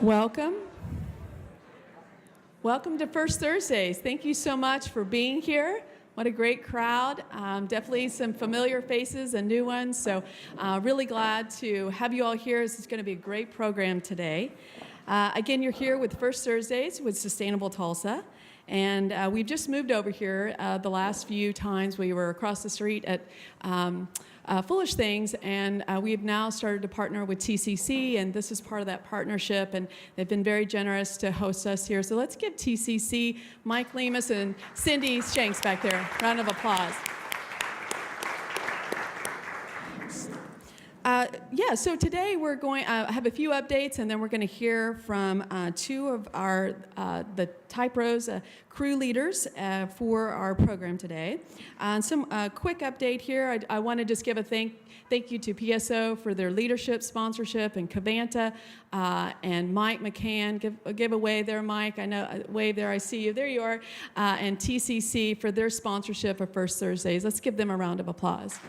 Welcome. Welcome to First Thursdays. Thank you so much for being here. What a great crowd. Definitely some familiar faces and new ones. So really glad to have you all here. This is going to be a great program today. Again, you're here with First Thursdays with Sustainable Tulsa. And we've just moved over here the last few times. We were across the street at Foolish Things, and we've now started to partner with TCC, and this is part of that partnership, and they've been very generous to host us here. So let's give TCC, Mike Lemus, and Cindy Shanks back there a round of applause. So today we're going to have a few updates, and then we're going to hear from two of our the TYPros crew leaders for our program today. Some quick update here. I want to just give a thank you to PSO for their leadership, sponsorship, and Cavanta and Mike McCann. Give a wave there, Mike. I know, wave there. I see you. There you are. And TCC for their sponsorship of First Thursdays. Let's give them a round of applause.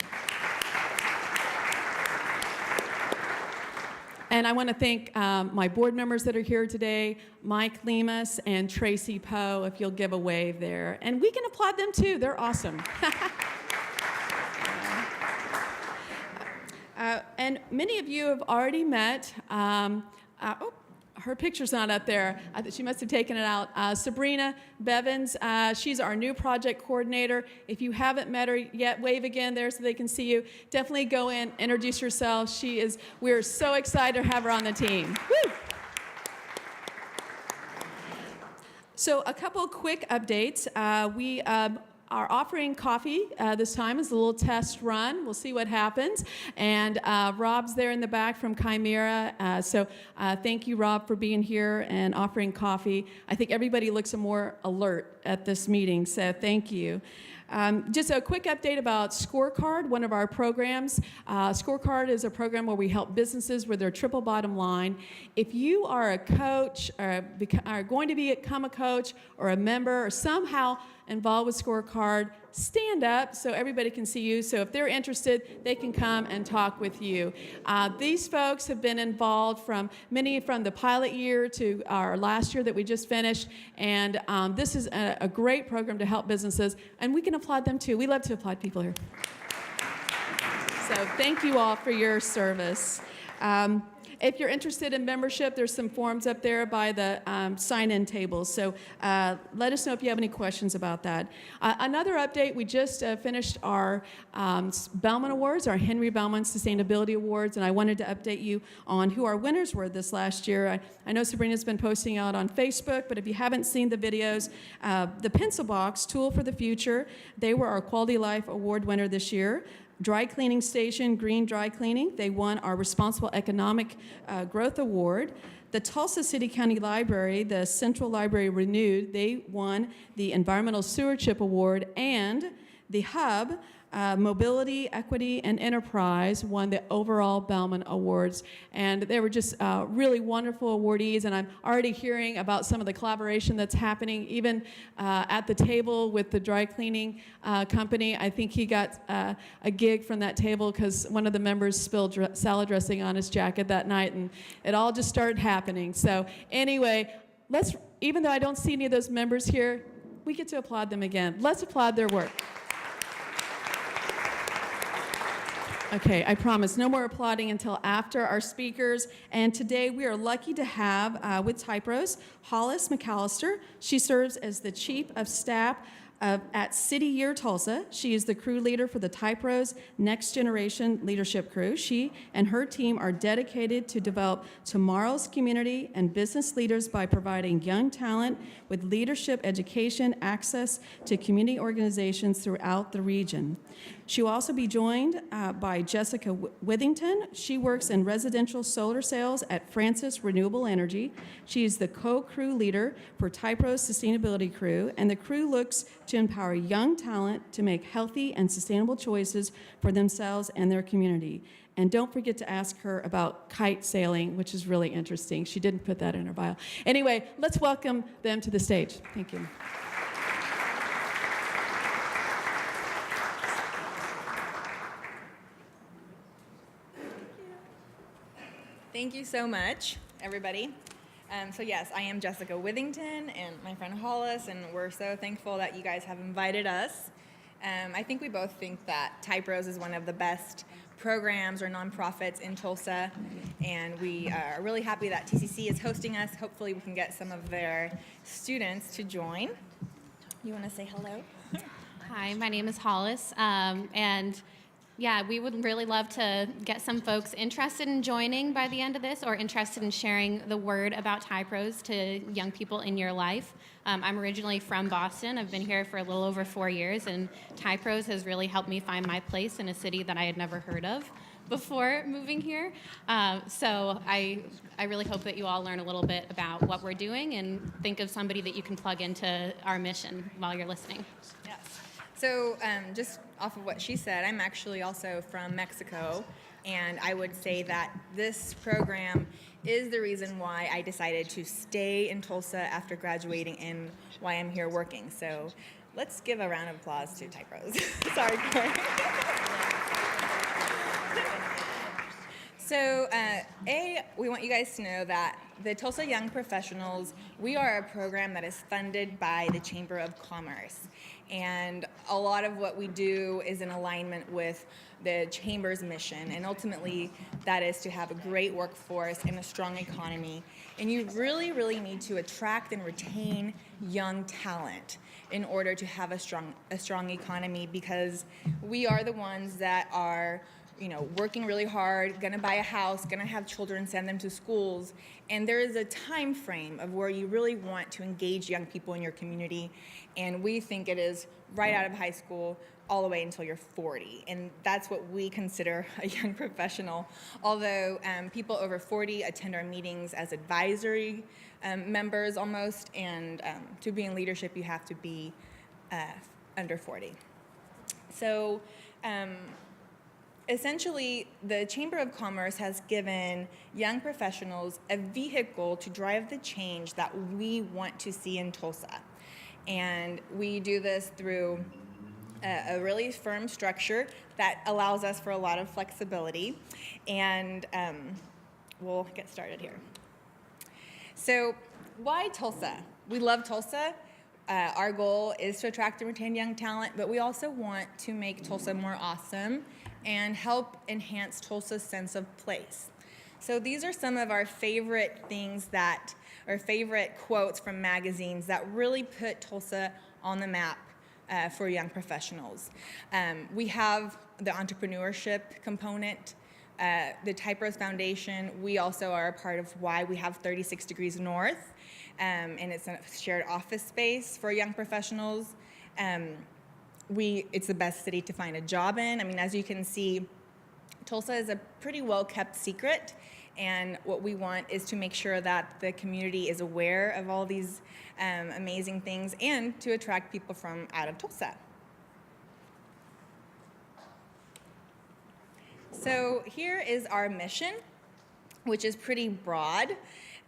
And I want to thank my board members that are here today, Mike Lemus and Tracy Poe, if you'll give a wave there. And we can applaud them too. They're awesome. And many of you have already met, her picture's not up there. She must have taken it out. Sabrina Bevins, she's our new project coordinator. If you haven't met her yet, wave again there so they can see you. Definitely go in, introduce yourself. We're so excited to have her on the team. Woo! So a couple quick updates. We are offering coffee this time as a little test run. We'll see what happens. And Rob's there in the back from Chimera. So thank you, Rob, for being here and offering coffee. I think everybody looks more alert at this meeting, so thank you. Just a quick update about Scorecard, one of our programs. Scorecard is a program where we help businesses with their triple bottom line. If you are a coach or are going to become a coach or a member or somehow involved with Scorecard, stand up so everybody can see you. So if they're interested, they can come and talk with you. These folks have been involved from the pilot year to our last year that we just finished. And this is a great program to help businesses. And we can applaud them too. We love to applaud people here. So thank you all for your service. If you're interested in membership, there's some forms up there by the sign-in tables. So let us know if you have any questions about that. Another update, we just finished our Bellman Awards, our Henry Bellman Sustainability Awards, and I wanted to update you on who our winners were this last year. I know Sabrina's been posting out on Facebook, but if you haven't seen the videos, the Pencil Box Tool for the Future, they were our Quality Life Award winner this year. Dry Cleaning Station, Green Dry Cleaning, they won our Responsible Economic Growth Award. The Tulsa City County Library, the Central Library Renewed, they won the Environmental Stewardship Award, and the Hub, Mobility, Equity, and Enterprise won the overall Bellman Awards. And they were just really wonderful awardees, and I'm already hearing about some of the collaboration that's happening, even at the table with the dry cleaning company. I think he got a gig from that table because one of the members spilled salad dressing on his jacket that night, and it all just started happening. So anyway, even though I don't see any of those members here, we get to applaud them again. Let's applaud their work. Okay, I promise, no more applauding until after our speakers. And today we are lucky to have with TYPros, Hollis McAllister. She serves as the Chief of Staff at City Year Tulsa. She is the crew leader for the TYPros Next Generation Leadership Crew. She and her team are dedicated to develop tomorrow's community and business leaders by providing young talent with leadership education, access to community organizations throughout the region. She will also be joined by Jessica Withington. She works in residential solar sales at Francis Renewable Energy. She is the co-crew leader for TYPros Sustainability Crew, and the crew looks to empower young talent to make healthy and sustainable choices for themselves and their community. And don't forget to ask her about kite sailing, which is really interesting. She didn't put that in her bio. Anyway, let's welcome them to the stage. Thank you. Thank you so much, everybody. So yes, I am Jessica Withington and my friend Hollis, and we're so thankful that you guys have invited us. I think we both think that TYPros is one of the best programs or nonprofits in Tulsa, and we are really happy that TCC is hosting us. Hopefully we can get some of their students to join. You want to say hello? Hi, my name is Hollis, and yeah, we would really love to get some folks interested in joining by the end of this or interested in sharing the word about TYPros to young people in your life. I'm originally from Boston. I've been here for a little over 4 years, and TYPros has really helped me find my place in a city that I had never heard of before moving here. So I really hope that you all learn a little bit about what we're doing and think of somebody that you can plug into our mission while you're listening. Yes. So just off of what she said, I'm actually also from Mexico, and I would say that this program is the reason why I decided to stay in Tulsa after graduating and why I'm here working. So let's give a round of applause to TYPros. Sorry, Corey. So, we want you guys to know that the Tulsa Young Professionals, we are a program that is funded by the Chamber of Commerce. And a lot of what we do is in alignment with the Chamber's mission. And ultimately, that is to have a great workforce and a strong economy. And you really, really need to attract and retain young talent in order to have a strong economy, because we are the ones that are working really hard, gonna buy a house, gonna have children, send them to schools, and there is a time frame of where you really want to engage young people in your community, and we think it is right out of high school all the way until you're 40, and that's what we consider a young professional. Although people over 40 attend our meetings as advisory members almost, and to be in leadership you have to be under 40. So essentially, the Chamber of Commerce has given young professionals a vehicle to drive the change that we want to see in Tulsa. And we do this through a really firm structure that allows us for a lot of flexibility. And we'll get started here. So why Tulsa? We love Tulsa. Our goal is to attract and retain young talent, but we also want to make Tulsa more awesome and help enhance Tulsa's sense of place. So these are some of our favorite favorite quotes from magazines that really put Tulsa on the map for young professionals. We have the entrepreneurship component, the TYPros Foundation. We also are a part of why we have 36 Degrees North, and it's a shared office space for young professionals. It's the best city to find a job in. I mean, as you can see, Tulsa is a pretty well-kept secret, and what we want is to make sure that the community is aware of all these amazing things and to attract people from out of Tulsa. So here is our mission, which is pretty broad.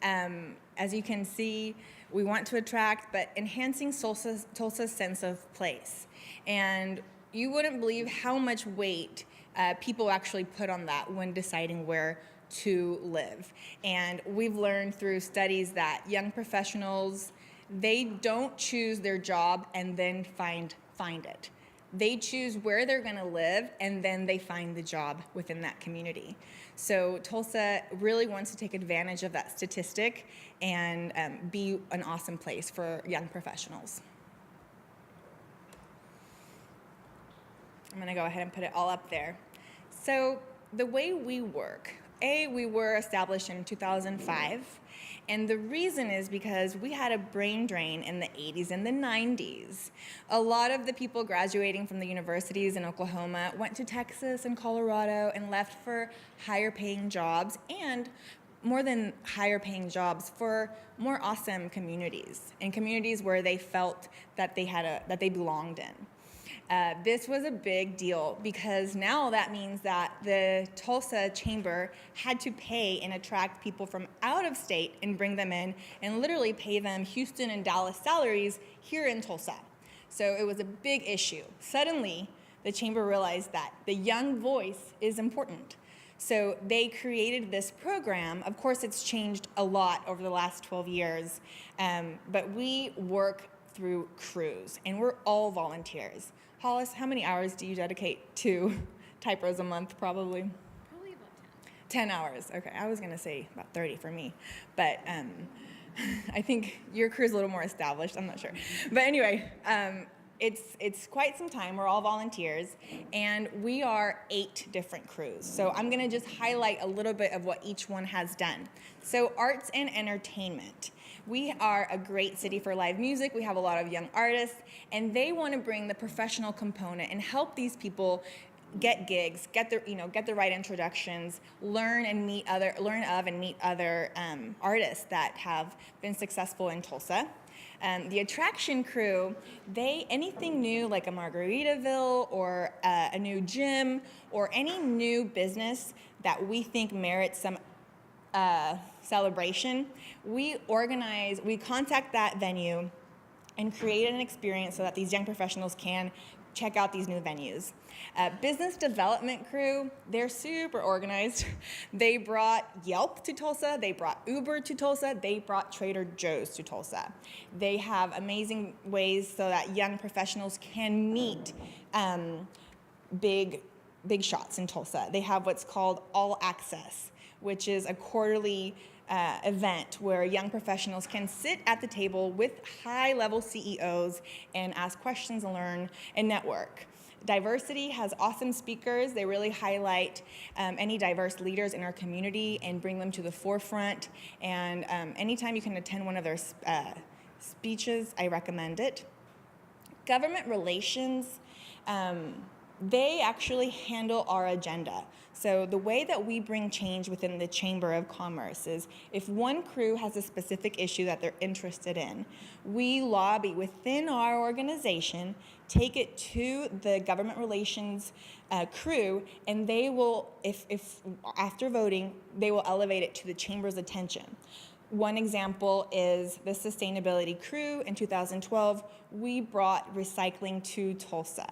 As you can see, we want to attract, but enhancing Tulsa's sense of place. And you wouldn't believe how much weight people actually put on that when deciding where to live. And we've learned through studies that young professionals, they don't choose their job and then find it. They choose where they're gonna live, and then they find the job within that community. So Tulsa really wants to take advantage of that statistic and be an awesome place for young professionals. I'm gonna go ahead and put it all up there. So the way we work, we were established in 2005, and the reason is because we had a brain drain in the 80s and the 90s. A lot of the people graduating from the universities in Oklahoma went to Texas and Colorado and left for higher paying jobs, and more than higher paying jobs, for more awesome communities, and communities where they felt that they belonged in. This was a big deal because now that means that the Tulsa Chamber had to pay and attract people from out of state and bring them in and literally pay them Houston and Dallas salaries here in Tulsa. So it was a big issue. Suddenly, the Chamber realized that the young voice is important. So they created this program. Of course, it's changed a lot over the last 12 years, but we work through crews, and we're all volunteers. Hollis, how many hours do you dedicate to TYPros a month, probably? Probably about 10 hours. Okay, I was going to say about 30 for me, but I think your crew's a little more established. I'm not sure. But anyway, it's quite some time. We're all volunteers, and we are 8 different crews. So I'm going to just highlight a little bit of what each one has done. So arts and entertainment. We are a great city for live music. We have a lot of young artists, and they want to bring the professional component and help these people get gigs, get the right introductions, learn of and meet other artists that have been successful in Tulsa. The attraction crew, anything new like a Margaritaville or a new gym or any new business that we think merits some celebration, we contact that venue and create an experience so that these young professionals can check out these new venues. Business development crew, they're super organized. They brought Yelp to Tulsa, they brought Uber to Tulsa, they brought Trader Joe's to Tulsa. They have amazing ways so that young professionals can meet big shots in Tulsa. They have what's called All Access, which is a quarterly event where young professionals can sit at the table with high-level CEOs and ask questions and learn and network. Diversity has awesome speakers. They really highlight any diverse leaders in our community and bring them to the forefront. And anytime you can attend one of their speeches, I recommend it. Government relations, they actually handle our agenda. So the way that we bring change within the Chamber of Commerce is if one crew has a specific issue that they're interested in, we lobby within our organization, take it to the government relations crew, and they will, if after voting, they will elevate it to the Chamber's attention. One example is the sustainability crew. In 2012, we brought recycling to Tulsa.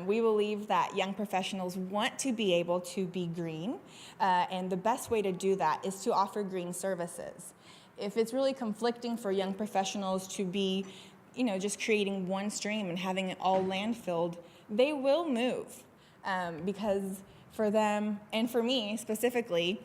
We believe that young professionals want to be able to be green, and the best way to do that is to offer green services. If it's really conflicting for young professionals to be, just creating one stream and having it all landfilled, they will move, because for them, and for me specifically,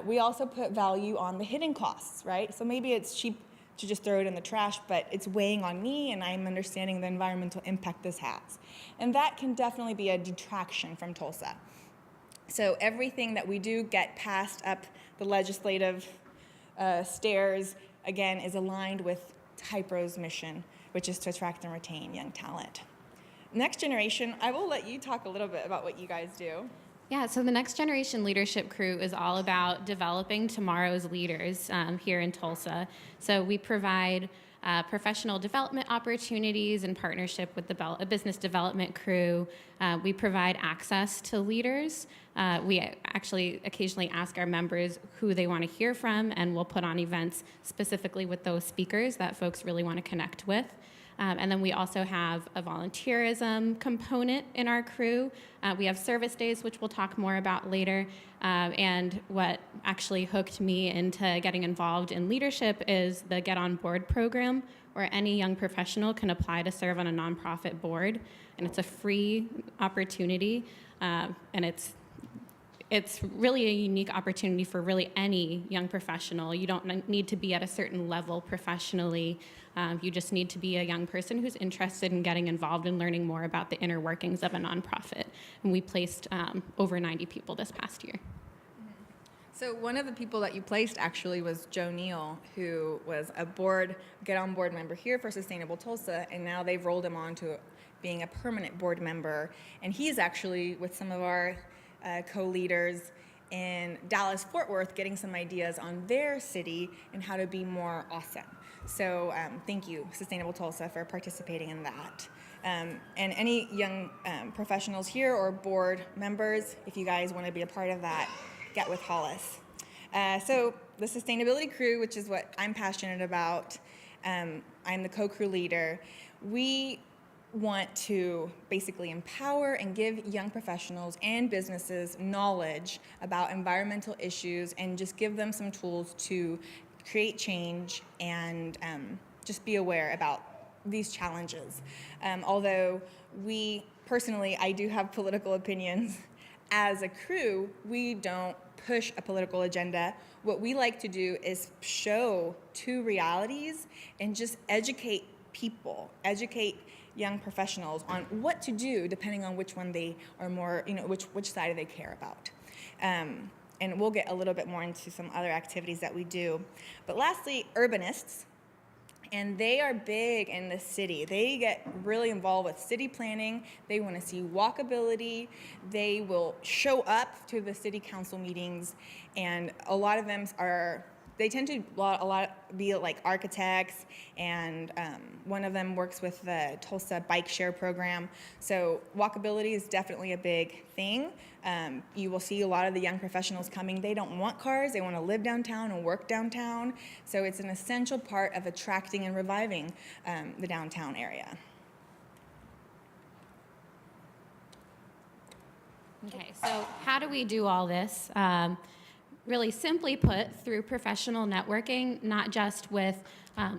we also put value on the hidden costs, right? So maybe it's cheap to just throw it in the trash, but it's weighing on me and I'm understanding the environmental impact this has. And that can definitely be a detraction from Tulsa. So everything that we do get passed up the legislative stairs, again, is aligned with TYPros' mission, which is to attract and retain young talent. Next generation, I will let you talk a little bit about what you guys do. Yeah, so the Next Generation Leadership Crew is all about developing tomorrow's leaders here in Tulsa. So we provide professional development opportunities in partnership with the business development crew. We provide access to leaders. We actually occasionally ask our members who they want to hear from, and we'll put on events specifically with those speakers that folks really want to connect with. And then we also have a volunteerism component in our crew. We have service days, which we'll talk more about later. And what actually hooked me into getting involved in leadership is the Get On Board program, where any young professional can apply to serve on a nonprofit board. And it's a free opportunity, and it's really a unique opportunity for really any young professional. You don't need to be at a certain level professionally. You just need to be a young person who's interested in getting involved and learning more about the inner workings of a nonprofit. And we placed over 90 people this past year. So one of the people that you placed actually was Joe Neal, who was a Get On Board member here for Sustainable Tulsa, and now they've rolled him on to being a permanent board member. And he's actually with some of our co-leaders in Dallas-Fort Worth getting some ideas on their city and how to be more awesome. So thank you, Sustainable Tulsa, for participating in that. And any young professionals here or board members, if you guys want to be a part of that, get with Hollis. So the sustainability crew, which is what I'm passionate about, I'm the co-crew leader. We want to basically empower and give young professionals and businesses knowledge about environmental issues and just give them some tools to create change and just be aware about these challenges. Although I do have political opinions. As a crew, we don't push a political agenda. What we like to do is show two realities and just educate people, educate young professionals on what to do depending on which one they are more, which side they care about. And we'll get a little bit more into some other activities that we do. But lastly, urbanists. And they are big in the city. They get really involved with city planning. They want to see walkability. They will show up to the city council meetings, and a lot of them they tend to be like architects, and one of them works with the Tulsa bike share program. So walkability is definitely a big thing. You will see a lot of the young professionals coming. They don't want cars. They want to live downtown and work downtown. So it's an essential part of attracting and reviving the downtown area. Okay, so how do we do all this? Really simply put, through professional networking, not just with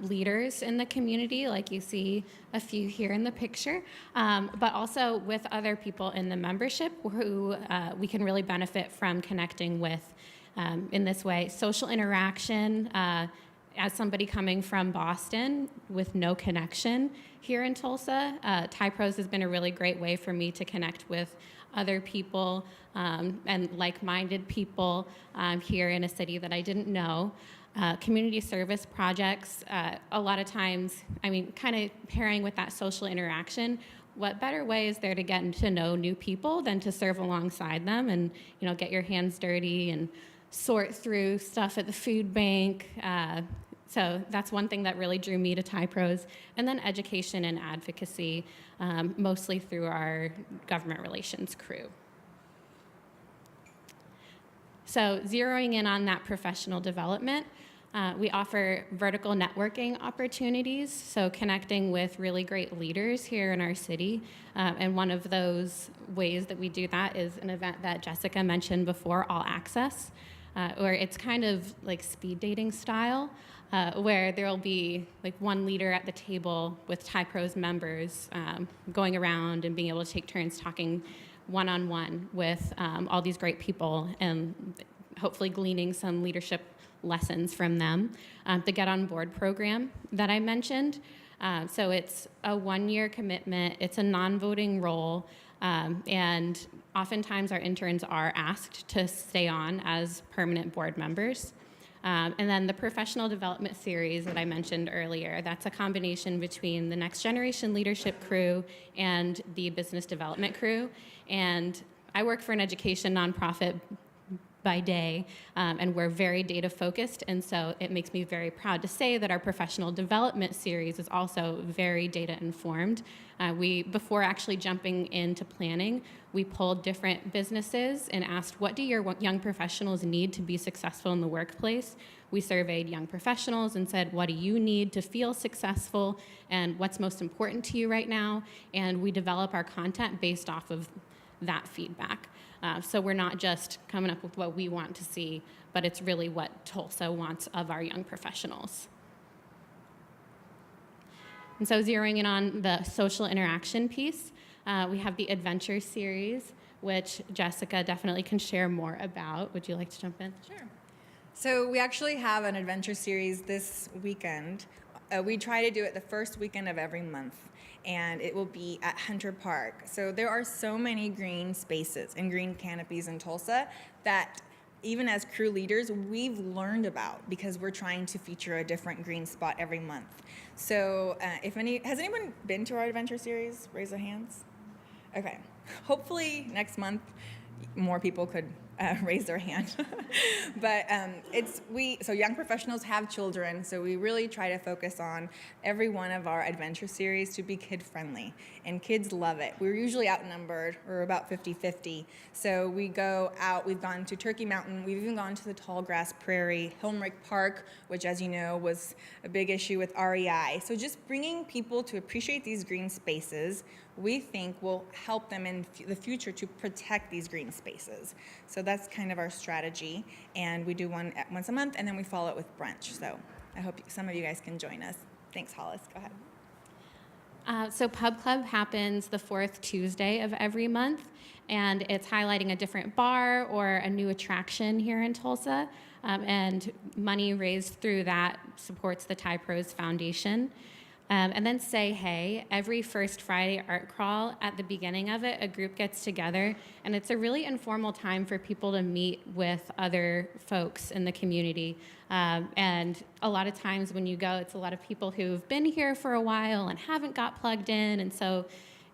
leaders in the community, like you see a few here in the picture, but also with other people in the membership who we can really benefit from connecting with in this way. Social interaction, as somebody coming from Boston with no connection here in Tulsa, TYPros has been a really great way for me to connect with other people and like-minded people here in a city that I didn't know. Community service projects, a lot of times, kind of pairing with that social interaction, what better way is there to get to know new people than to serve alongside them and, get your hands dirty and sort through stuff at the food bank. So that's one thing that really drew me to TYPros. And then education and advocacy, mostly through our government relations crew. So zeroing in on that professional development, we offer vertical networking opportunities, so connecting with really great leaders here in our city. And one of those ways that we do that is an event that Jessica mentioned before, All Access, where it's kind of like speed dating style, where there'll be like one leader at the table with TYPros members going around and being able to take turns talking one-on-one with all these great people and hopefully gleaning some leadership lessons from them. The Get On Board program that I mentioned, so it's a one-year commitment, it's a non-voting role, and oftentimes our interns are asked to stay on as permanent board members. And then the professional development series that I mentioned earlier, that's a combination between the next generation leadership crew and the business development crew. And I work for an education nonprofit by day, and we're very data focused, and so it makes me very proud to say that our professional development series is also very data informed. Before actually jumping into planning, we polled different businesses and asked, what do your young professionals need to be successful in the workplace? We surveyed young professionals and said, what do you need to feel successful, and what's most important to you right now? And we develop our content based off of that feedback. So we're not just coming up with what we want to see, but it's really what Tulsa wants of our young professionals. And so zeroing in on the social interaction piece, we have the Adventure series, which Jessica definitely can share more about. Would you like to jump in? Sure. So we actually have an adventure series this weekend. We try to do it the first weekend of every month, and it will be at Hunter Park. So there are so many green spaces and green canopies in Tulsa that even as crew leaders, we've learned about because we're trying to feature a different green spot every month. So has anyone been to our adventure series? Raise their hands. Okay. Hopefully next month more people could raise their hand. But so young professionals have children, so we really try to focus on every one of our adventure series to be kid-friendly, and kids love it. We're usually outnumbered. We're about 50-50. So we go out, we've gone to Turkey Mountain, we've even gone to the Tall Grass Prairie, Hilmerick Park, which, as you know, was a big issue with REI. So just bringing people to appreciate these green spaces, we think will help them in the future to protect these green spaces. So that's kind of our strategy, and we do one once a month, and then we follow it with brunch. So I hope some of you guys can join us. Thanks, Hollis. Go ahead. So Pub Club happens the fourth Tuesday of every month, and it's highlighting a different bar or a new attraction here in Tulsa, and money raised through that supports the TYPros Foundation. And then Say Hey, every first Friday art crawl, at the beginning of it, a group gets together, and it's a really informal time for people to meet with other folks in the community. And a lot of times when you go, it's a lot of people who've been here for a while and haven't got plugged in, and so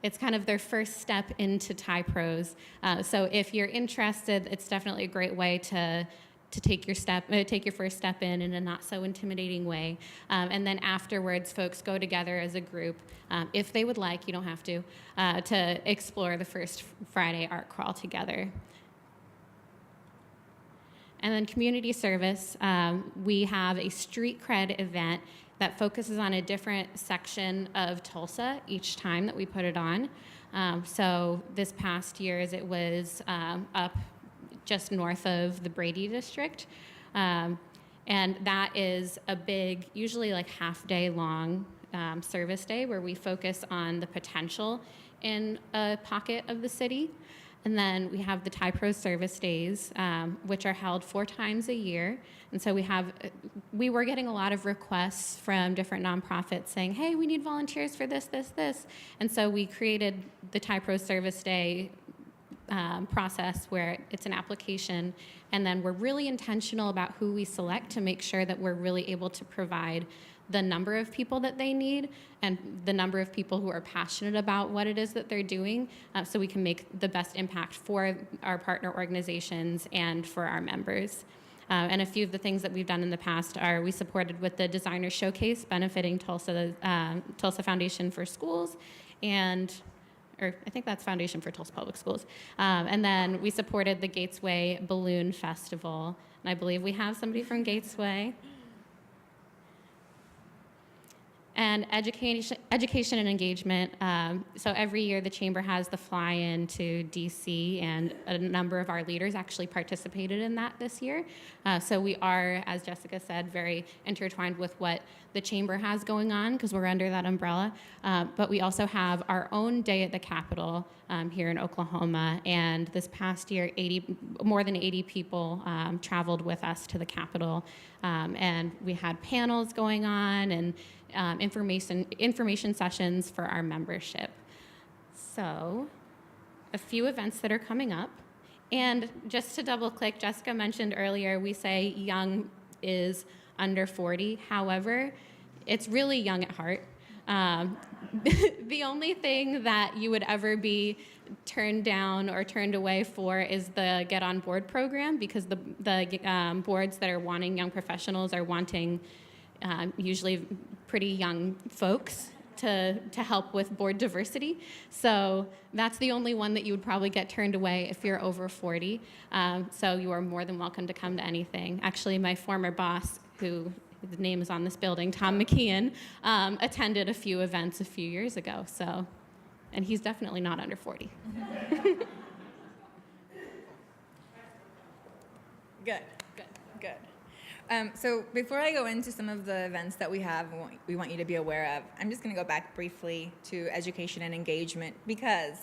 it's kind of their first step into TYPros. So if you're interested, it's definitely a great way to take your first step in a not so intimidating way. And then afterwards, folks go together as a group, if they would like, you don't have to explore the first Friday art crawl together. And then community service, we have a street cred event that focuses on a different section of Tulsa each time that we put it on. So this past year's, it was up just north of the Brady district. And that is a big, usually like half-day long service day where we focus on the potential in a pocket of the city. And then we have the TYPros service days, which are held 4 times a year. And so we were getting a lot of requests from different nonprofits saying, hey, we need volunteers for this, this, this. And so we created the TYPros service day process where it's an application, and then we're really intentional about who we select to make sure that we're really able to provide the number of people that they need and the number of people who are passionate about what it is that they're doing, so we can make the best impact for our partner organizations and for our members. And a few of the things that we've done in the past are we supported with the Designer Showcase benefiting Tulsa Foundation for Schools, or I think that's Foundation for Tulsa Public Schools. And then we supported the Gatesway Balloon Festival. And I believe we have somebody from Gatesway. And education and engagement. So every year the Chamber has the fly-in to DC, and a number of our leaders actually participated in that this year. So we are, as Jessica said, very intertwined with what the Chamber has going on because we're under that umbrella. But we also have our own day at the Capitol here in Oklahoma. And this past year, more than 80 people traveled with us to the Capitol. And we had panels going on and information sessions for our membership. So a few events that are coming up. And just to double click, Jessica mentioned earlier, we say young is under 40. However, it's really young at heart. The only thing that you would ever be turned down or turned away for is the Get On Board program, because the boards that are wanting young professionals are wanting usually pretty young folks to help with board diversity. So that's the only one that you would probably get turned away if you're over 40. So you are more than welcome to come to anything. Actually, my former boss, who his name is on this building, Tom McKeon, attended a few events a few years ago. So, and he's definitely not under 40. Good. So before I go into some of the events that we have, we want you to be aware of, I'm just going to go back briefly to education and engagement because,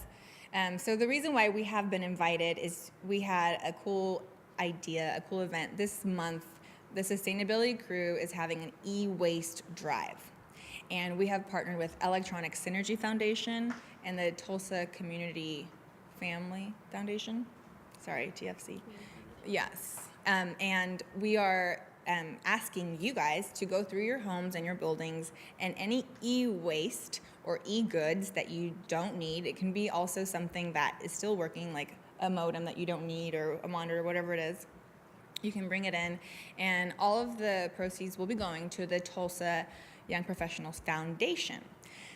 so the reason why we have been invited is we had a cool idea, a cool event. This month, the sustainability crew is having an e-waste drive. And we have partnered with Electronic Synergy Foundation and the Tulsa Community Family Foundation. Sorry, TFC. Yes. And we are asking you guys to go through your homes and your buildings, and any e-waste or e-goods that you don't need, it can be also something that is still working, like a modem that you don't need or a monitor, whatever it is, you can bring it in, and all of the proceeds will be going to the Tulsa Young Professionals Foundation.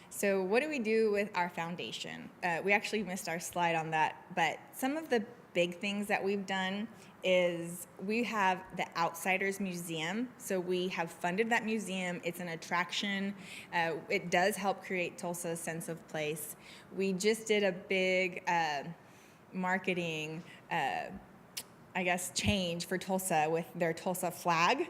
So what do we do with our foundation? We actually missed our slide on that, but some of the big things that we've done is we have the Outsiders Museum. So we have funded that museum. It's an attraction. It does help create Tulsa's sense of place. We just did a big marketing change for Tulsa with their Tulsa flag.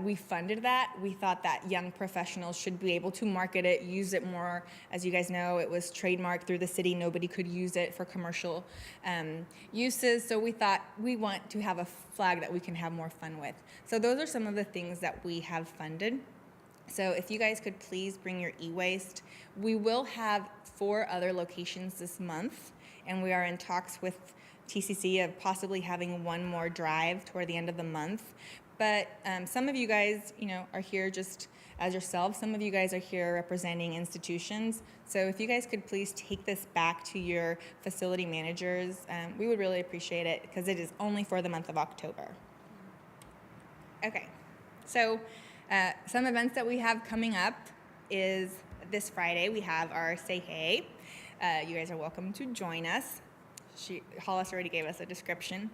We funded that. We thought that young professionals should be able to market it, use it more. As you guys know, it was trademarked through the city. Nobody could use it for commercial uses. So we thought we want to have a flag that we can have more fun with. So those are some of the things that we have funded. So if you guys could please bring your e-waste. We will have 4 other locations this month, and we are in talks with TCC of possibly having one more drive toward the end of the month. But some of you guys, are here just as yourselves. Some of you guys are here representing institutions. So if you guys could please take this back to your facility managers, we would really appreciate it, because it is only for the month of October. Okay, so some events that we have coming up is this Friday. We have our Say Hey. You guys are welcome to join us. Hollis already gave us a description.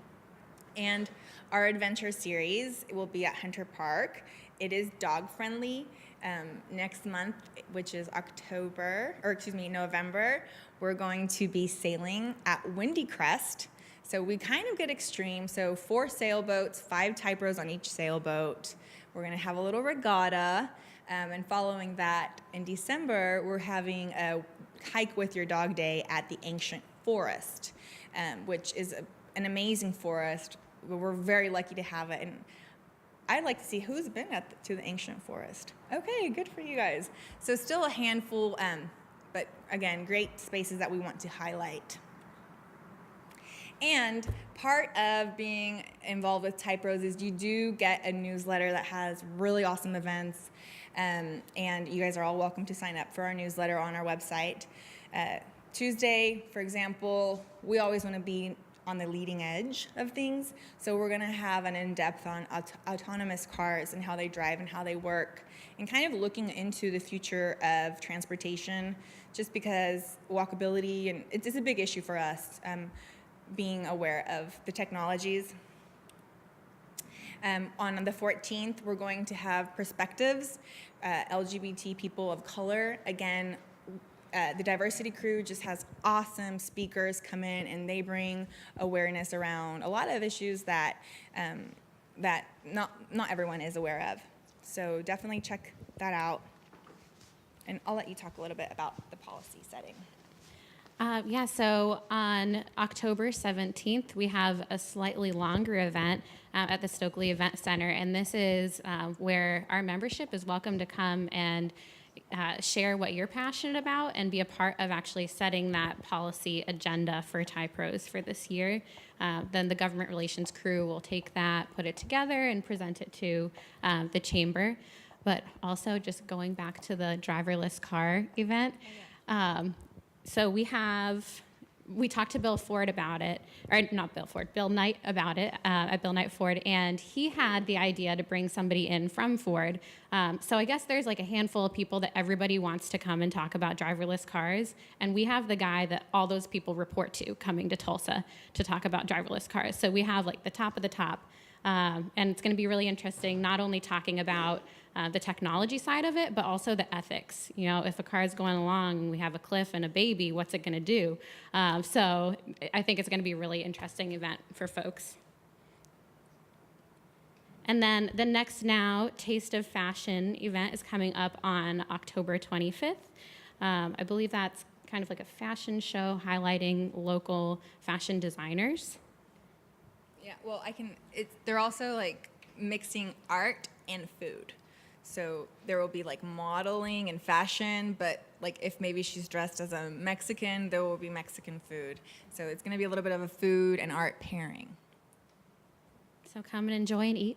And our adventure series will be at Hunter Park. It is dog friendly. Next month, which is November, we're going to be sailing at Windy Crest. So we kind of get extreme. So 4 sailboats, 5 TYPros on each sailboat. We're going to have a little regatta. And following that, in December, we're having a hike with your dog day at the Ancient Forest, which is an amazing forest. We're very lucky to have it. And I'd like to see who's been to the Ancient Forest. Okay, good for you guys. So still a handful, but again, great spaces that we want to highlight. And part of being involved with TYPros is you do get a newsletter that has really awesome events, and you guys are all welcome to sign up for our newsletter on our website. Tuesday, for example, we always want to be on the leading edge of things, so we're going to have an in-depth on autonomous cars and how they drive and how they work, and kind of looking into the future of transportation, just because walkability, and it's a big issue for us, being aware of the technologies. On the 14th, we're going to have perspectives, LGBT people of color. Again, the diversity crew just has awesome speakers come in, and they bring awareness around a lot of issues that not everyone is aware of. So definitely check that out. And I'll let you talk a little bit about the policy setting. So on October 17th, we have a slightly longer event at the Stokely Event Center, and this is where our membership is welcome to come and share what you're passionate about and be a part of actually setting that policy agenda for TYPros for this year. Then the government relations crew will take that, put it together, and present it to the chamber. But also, just going back to the driverless car event, so we talked to Bill Ford about it, or not Bill Ford, Bill Knight about it at Bill Knight Ford, and he had the idea to bring somebody in from Ford. So I guess there's like a handful of people that everybody wants to come and talk about driverless cars, and we have the guy that all those people report to coming to Tulsa to talk about driverless cars. So we have like the top of the top, and it's going to be really interesting, not only talking about the technology side of it, but also the ethics. If a car is going along and we have a cliff and a baby, what's it going to do? So I think it's going to be a really interesting event for folks. And then the Next Now Taste of Fashion event is coming up on October 25th. I believe that's kind of like a fashion show highlighting local fashion designers. Yeah, well, they're also like mixing art and food. So there will be like modeling and fashion, but like if maybe she's dressed as a Mexican, there will be Mexican food. So it's going to be a little bit of a food and art pairing. So come and enjoy and eat.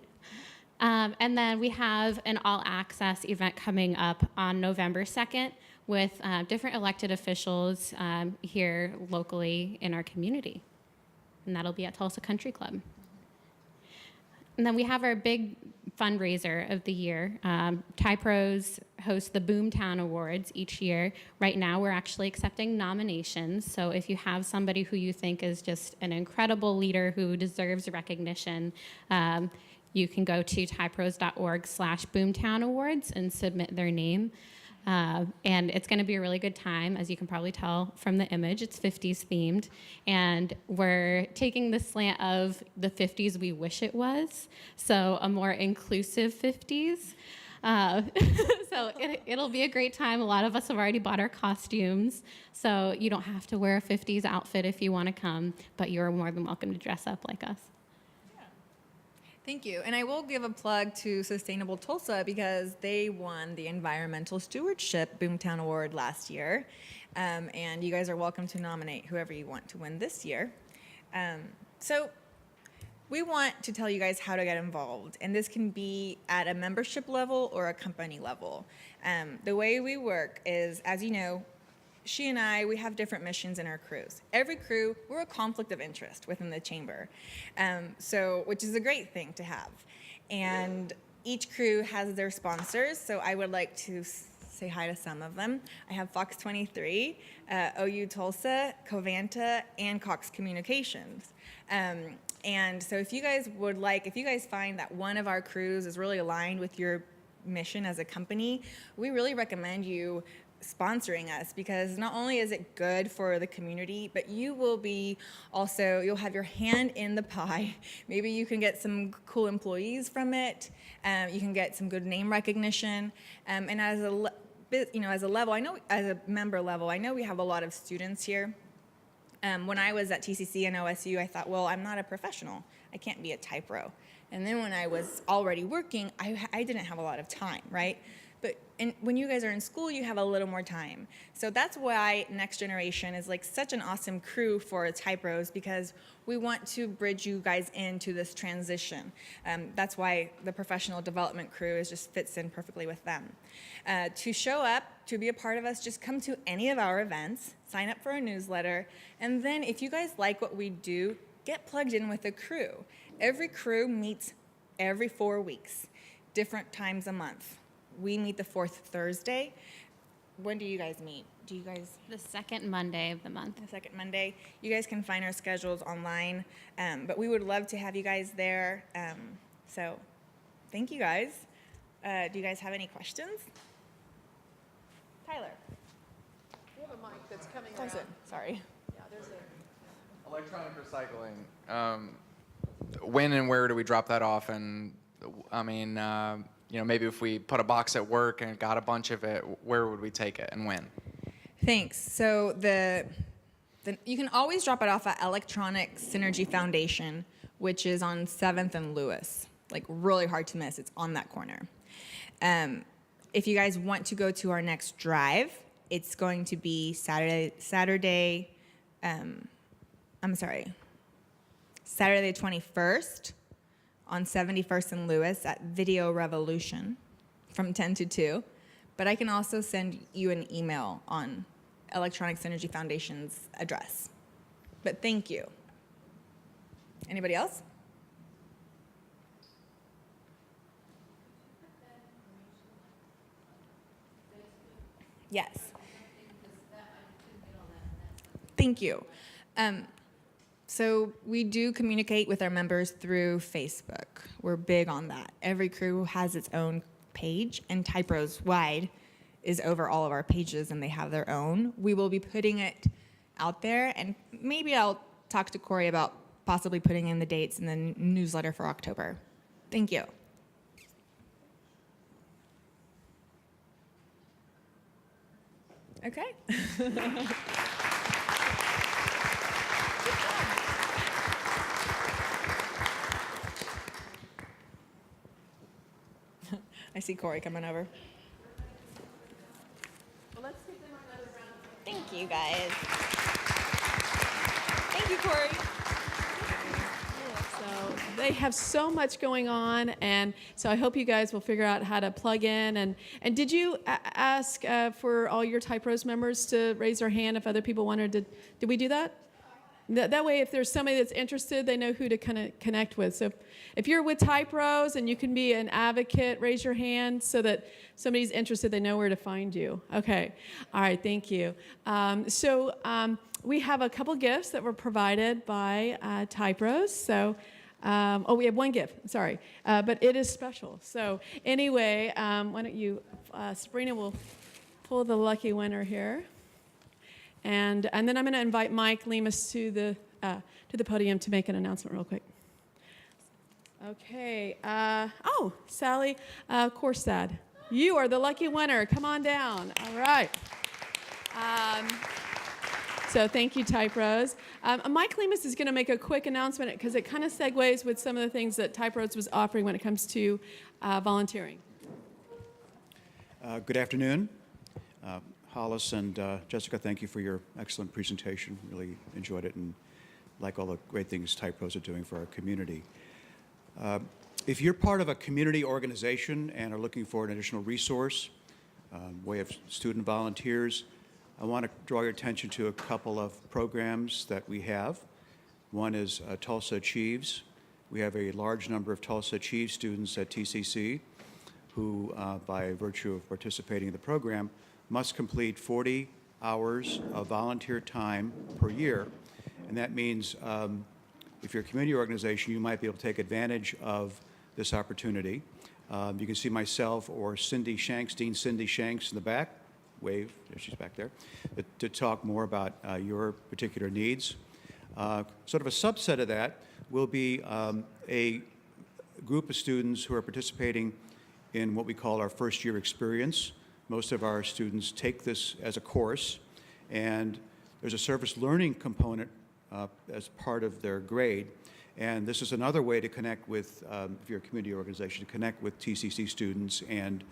And then we have an all-access event coming up on November 2nd with different elected officials here locally in our community. and that'll be at Tulsa Country Club. And then we have our big fundraiser of the year. TYPros hosts the Boomtown Awards each year. Right now, we're actually accepting nominations. So if you have somebody who you think is just an incredible leader who deserves recognition, you can go to typros.org/Boomtown Awards and submit their name. And it's going to be a really good time, as you can probably tell from the image. It's 50s themed, and we're taking the slant of the 50s we wish it was, so a more inclusive 50s. So it'll be a great time. A lot of us have already bought our costumes, so you don't have to wear a 50s outfit if you want to come, but you're more than welcome to dress up like us. Thank you. And I will give a plug to Sustainable Tulsa because they won the Environmental Stewardship Boomtown Award last year. And you guys are welcome to nominate whoever you want to win this year. So we want to tell you guys how to get involved. And this can be at a membership level or a company level. The way we work is, as you know, she and I, we have different missions in our crews. Every crew, we're a conflict of interest within the chamber, which is a great thing to have. And each crew has their sponsors, so I would like to say hi to some of them. I have Fox 23, OU Tulsa, Covanta, and Cox Communications. And so if you guys find that one of our crews is really aligned with your mission as a company, we really recommend you sponsoring us, because not only is it good for the community, but you'll have your hand in the pie. Maybe you can get some cool employees from it. You can get some good name recognition. And as a level, I know as a member level, I know we have a lot of students here. When I was at TCC and OSU, I thought, well, I'm not a professional. I can't be a TYPro. And then when I was already working, I didn't have a lot of time, right? But when you guys are in school, you have a little more time. So that's why Next Generation is like such an awesome crew for TYPros, because we want to bridge you guys into this transition. That's why the professional development crew just fits in perfectly with them. To show up, to be a part of us, just come to any of our events, sign up for a newsletter, and then if you guys like what we do, get plugged in with a crew. Every crew meets every 4 weeks, different times a month. We meet the fourth Thursday. When do you guys meet? The second Monday of the month. The second Monday. You guys can find our schedules online, but we would love to have you guys there. So thank you guys. Do you guys have any questions? Tyler. We have a mic that's coming around. Sorry. Yeah, there's Electronic recycling. When and where do we drop that off? And I mean, maybe if we put a box at work and got a bunch of it, where would we take it and when? Thanks. So you can always drop it off at Electronic Synergy Foundation, which is on 7th and Lewis. Like, really hard to miss. It's on that corner. If you guys want to go to our next drive, it's going to be Saturday the 21st on 71st and Lewis at Video Revolution from 10 to 2. But I can also send you an email on Electronic Synergy Foundation's address. But thank you. Anybody else? Yes. Thank you. So we do communicate with our members through Facebook. We're big on that. Every crew has its own page, and TYPros Wide is over all of our pages, and they have their own. We will be putting it out there, and maybe I'll talk to Corey about possibly putting in the dates in the newsletter for October. Thank you. Okay. I see Corey coming over. Well, let's give them another round. Thank you, guys. Thank you, Corey. So they have so much going on, and so I hope you guys will figure out how to plug in. And did you ask for all your TYPros members to raise their hand if other people wanted to? Did we do that? That way, if there's somebody that's interested, they know who to kind of connect with. So if you're with TYPros and you can be an advocate, raise your hand so that somebody's interested, they know where to find you. Okay. All right. Thank you. We have a couple gifts that were provided by TYPros. So, we have one gift. Sorry. But it is special. So anyway, why don't you, Sabrina will pull the lucky winner here. And then I'm going to invite Mike Lemus to the podium to make an announcement real quick. Okay. Sally Korstad, you are the lucky winner. Come on down. All right. So thank you, TYPros. Mike Lemus is going to make a quick announcement because it kind of segues with some of the things that TYPros was offering when it comes to volunteering. Good afternoon. Hollis and Jessica, thank you for your excellent presentation. Really enjoyed it and like all the great things TYPros are doing for our community. If you're part of a community organization and are looking for an additional resource, way of student volunteers, I want to draw your attention to a couple of programs that we have. One is Tulsa Achieves. We have a large number of Tulsa Achieves students at TCC who, by virtue of participating in the program, must complete 40 hours of volunteer time per year. And that means if you're a community organization, you might be able to take advantage of this opportunity. You can see myself or Cindy Shanks, Dean Cindy Shanks in the back, wave, she's back there, to talk more about your particular needs. Sort of a subset of that will be a group of students who are participating in what we call our first year experience. Most of our students take this as a course, and there's a service learning component as part of their grade. And this is another way to connect with, if you're a community organization, to connect with TCC students and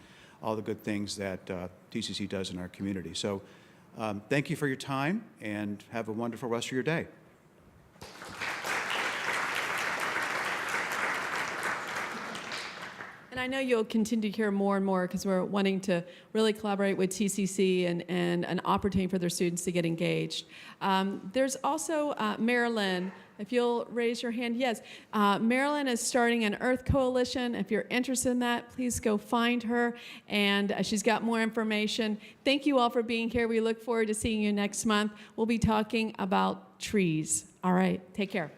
all the good things that TCC does in our community. So thank you for your time, and have a wonderful rest of your day. And I know you'll continue to hear more and more because we're wanting to really collaborate with TCC and an opportunity for their students to get engaged. There's also Marilyn. If you'll raise your hand, yes. Marilyn is starting an Earth Coalition. If you're interested in that, please go find her. And she's got more information. Thank you all for being here. We look forward to seeing you next month. We'll be talking about trees. All right, take care.